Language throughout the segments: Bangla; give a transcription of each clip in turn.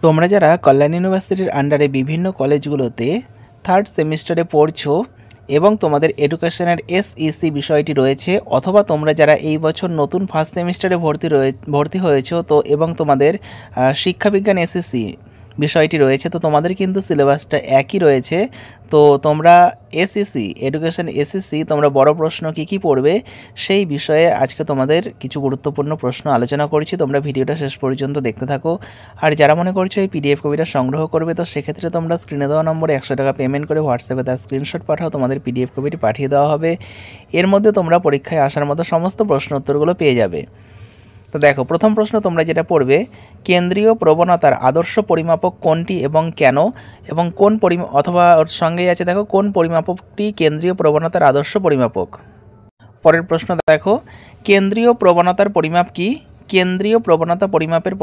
তোমরা যারা কল্যাণ ইউনিভার্সিটির আন্ডারে বিভিন্ন কলেজগুলোতে থার্ড সেমিস্টারে পড়ছো এবং তোমাদের এডুকেশনের এসইসি বিষয়টি রয়েছে, অথবা তোমরা যারা এই বছর নতুন ফার্স্ট সেমিস্টারে ভর্তি হয়েছো তো এবং তোমাদের শিক্ষাবিজ্ঞান এসএসসি বিষয়টি রয়েছে, তো তোমাদের কিন্তু সিলেবাসটা একই রয়েছে। তো তোমরা এসএসসি এডুকেশন এসএসসি তোমরা বড় প্রশ্ন কী পড়বে সেই বিষয়ে আজকে তোমাদের কিছু গুরুত্বপূর্ণ প্রশ্ন আলোচনা করছি। তোমরা ভিডিওটা শেষ পর্যন্ত দেখতে থাকো। আর যারা মনে করছো এই পিডিএফ কপিটা সংগ্রহ করবে, তো সেক্ষেত্রে তোমরা স্ক্রিনে দেওয়া নম্বরে 100 টাকা পেমেন্ট করে হোয়াটসঅ্যাপে তার স্ক্রিনশট পাঠাও, তোমাদের পিডিএফ কপিটি পাঠিয়ে দেওয়া হবে। এর মধ্যে তোমরা পরীক্ষায় আসার মতো সমস্ত প্রশ্ন উত্তরগুলো পেয়ে যাবে। তো দেখো, প্রথম প্রশ্ন তোমরা যেটা পড়বে, কেন্দ্রীয় প্রবণতার আদর্শ পরিমাপক কোনটি এবং কেন, এবং কোন অথবা ওর সঙ্গেই আছে দেখো কোন পরিমাপকটি কেন্দ্রীয় প্রবণতার আদর্শ পরিমাপক। পরের প্রশ্ন দেখো, কেন্দ্রীয় প্রবণতার পরিমাপ কি, কেন্দ্রীয় প্রবণতা পরিমাপের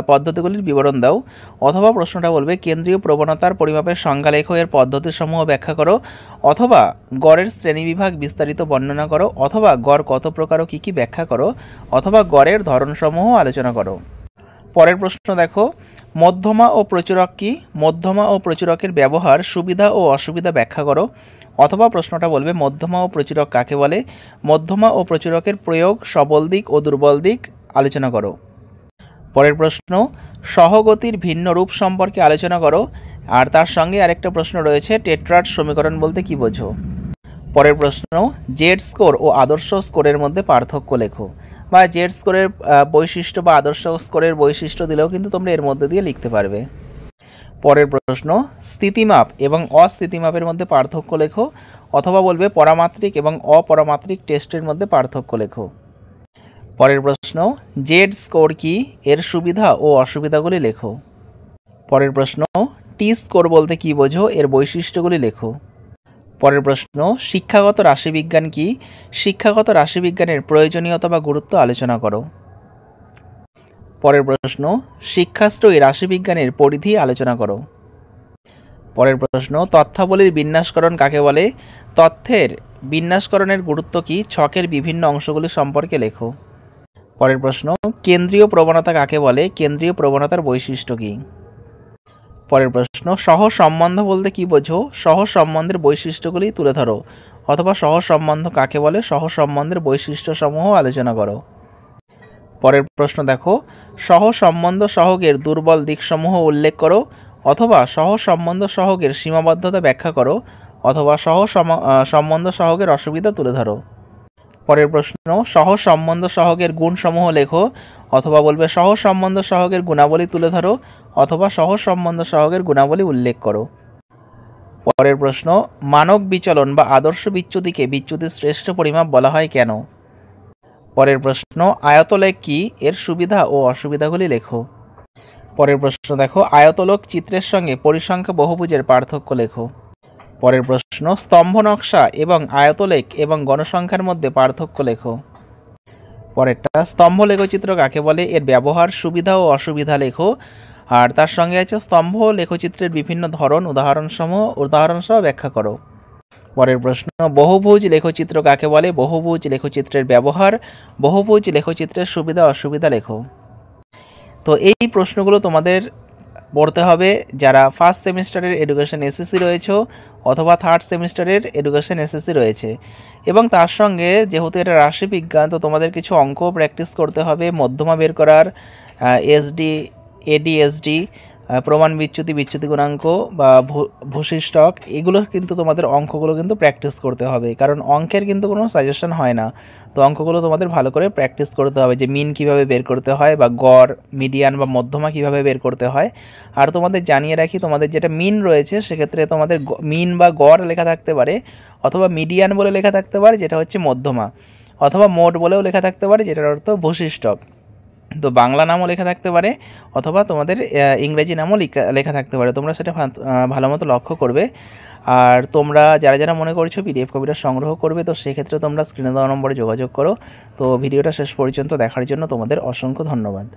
পদ্ধতিগুলির বিবরণ দাও। অথবা প্রশ্নটা বলবে কেন্দ্রীয় প্রবণতার পরিমাপের সংজ্ঞা লেখো, এর পদ্ধতিসমূহ ব্যাখ্যা করো। অথবা গড়ের শ্রেণীবিভাগ বিস্তারিত বর্ণনা করো। অথবা গড় কত প্রকার ও কী কী ব্যাখ্যা করো। অথবা গড়ের ধরনসমূহ আলোচনা করো। পরের প্রশ্ন দেখো, মধ্যমা ও প্রচুরক কি, মধ্যমা ও প্রচুরকের ব্যবহার, সুবিধা ও অসুবিধা ব্যাখ্যা করো। অথবা প্রশ্নটা বলবে মধ্যমা ও প্রচুরক কাকে বলে, মধ্যমা ও প্রচুরকের প্রয়োগ, সবল দিক ও দুর্বল দিক আলোচনা করো। পরের প্রশ্ন, সহগতির ভিন্ন রূপ সম্পর্কে আলোচনা করো। আর তার সঙ্গে আরেকটা প্রশ্ন রয়েছে, টেট্রাড সমীকরণ বলতে কি বোঝো। পরের প্রশ্ন, জেড স্কোর ও আদর্শ স্কোরের মধ্যে পার্থক্য লেখো। বা জেড স্কোরের বৈশিষ্ট্য বা আদর্শ স্কোরের বৈশিষ্ট্য দিলেও কিন্তু তোমরা এর মধ্যে দিয়ে লিখতে পারবে। পরের প্রশ্ন, স্থিতিমাপ এবং অস্থিতিমাপের মধ্যে পার্থক্য লেখো। অথবা বলবে পরামাত্রিক এবং অপরামাত্রিক টেস্টের মধ্যে পার্থক্য লেখো। পরের প্রশ্ন, জেড স্কোর কি, এর সুবিধা ও অসুবিধাগুলি লেখো। পরের প্রশ্ন, টি স্কোর বলতে কি বোঝো, এর বৈশিষ্ট্যগুলি লেখো। পরের প্রশ্ন, শিক্ষাগত রাশিবিজ্ঞান কি, শিক্ষাগত রাশিবিজ্ঞানের প্রয়োজনীয়তা বা গুরুত্ব আলোচনা করো। পরের প্রশ্ন, শিক্ষাশ্রয়ী রাশিবিজ্ঞানের পরিধি আলোচনা করো। পরের প্রশ্ন, তথ্যাবলীর বিন্যাসকরণ কাকে বলে, তথ্যের বিন্যাসকরণের গুরুত্ব কি, ছকের বিভিন্ন অংশগুলি সম্পর্কে লেখো। পরের প্রশ্ন, কেন্দ্রীয় প্রবণতা কাকে বলে, কেন্দ্রীয় প্রবণতার বৈশিষ্ট্য কি। পরের প্রশ্ন, সহ সম্বন্ধ বলতে কি বোঝো, সহ সম্বন্ধের বৈশিষ্ট্যগুলি তুলে ধরো। অথবা সহ সম্বন্ধ কাকে বলে, সহ সম্বন্ধের বৈশিষ্ট্যসমূহ আলোচনা করো। পরের প্রশ্ন দেখো, সহ সম্বন্ধ সহগের দুর্বল দিকসমূহ উল্লেখ করো। অথবা সহ সম্বন্ধ সহগের সীমাবদ্ধতা ব্যাখ্যা করো। অথবা সম্বন্ধ সহগের অসুবিধা তুলে ধরো। পরের প্রশ্ন, সহ সম্বন্ধ সহগের গুণসমূহ লেখো। অথবা বলবে সহ সম্বন্ধ সহগের গুণাবলী তুলে ধরো। অথবা সহ সম্বন্ধ সহগের গুণাবলী উল্লেখ করো। পরের প্রশ্ন, মানক বিচলন বা আদর্শ বিচ্যুতিকে বিচ্যুতির শ্রেষ্ঠ পরিমাপ বলা হয় কেন। পরের প্রশ্ন, আয়তলেখ কি, এর সুবিধা ও অসুবিধাগুলি লেখো। পরের প্রশ্ন দেখো, আয়তলোক চিত্রের সঙ্গে পরিসংখ্যা বহুভুজের পার্থক্য লেখো। পরের প্রশ্ন, স্তম্ভ নকশা এবং আয়তলেখ এবং গণসংখ্যার মধ্যে পার্থক্য লেখো। পরেরটা, স্তম্ভ লেখচিত্র কাকে বলে, এর ব্যবহার, সুবিধা ও অসুবিধা লেখো। আর তার সঙ্গে আছে স্তম্ভ লেখচিত্রের বিভিন্ন ধরন, উদাহরণসহ ব্যাখ্যা করো। পরের প্রশ্ন, বহুভুজ লেখচিত্র কাকে বলে, বহুভুজ লেখচিত্রের ব্যবহার, বহুভুজ লেখচিত্রের সুবিধা অসুবিধা লেখো। তো এই প্রশ্নগুলো তোমাদের পড়তে হবে যারা ফার্স্ট সেমিস্টারের এডুকেশন এসএসসি রয়েছে অথবা থার্ড সেমিস্টারের এডুকেশন এসএসসি রয়েছে। এবং তার সঙ্গে যেহেতু এটা রাশিবিজ্ঞান, তো তোমাদের কিছু অঙ্কও প্র্যাকটিস করতে হবে, মধ্যমা বের করার, এসডি, এডিএসডি, প্রমাণ বিচ্যুতি, বিচ্যুতি গুণাঙ্ক বা ভূশিষ্টক, এগুলো কিন্তু তোমাদের অঙ্কগুলো কিন্তু প্র্যাকটিস করতে হবে, কারণ অঙ্কের কিন্তু কোনো সাজেশন হয় না। তো অঙ্কগুলো তোমাদের ভালো করে প্র্যাকটিস করতে হবে, যে মিন কীভাবে বের করতে হয় বা গড়, মিডিয়ান বা মধ্যমা কীভাবে বের করতে হয়। আর তোমাদের জানিয়ে রাখি, তোমাদের যেটা মিন রয়েছে সেক্ষেত্রে তোমাদের মিন বা গড় লেখা থাকতে পারে, অথবা মিডিয়ান বলে লেখা থাকতে পারে যেটা হচ্ছে মধ্যমা, অথবা মোড বলেও লেখা থাকতে পারে যেটার অর্থ ভূশিষ্টক। তো বাংলা নামও লেখা থাকতে পারে, অথবা তোমাদের ইংরেজি নামও লেখা থাকতে পারে। তোমরা সেটা ভালো মতো লক্ষ্য করবে। আর তোমরা যারা যারা মনে করছো পিডিএফ কপিটা সংগ্রহ করবে, তো সেক্ষেত্রে তোমরা স্ক্রিনে দেওয়া নম্বরে যোগাযোগ করো। তো ভিডিওটা শেষ পর্যন্ত দেখার জন্য তোমাদের অসংখ্য ধন্যবাদ।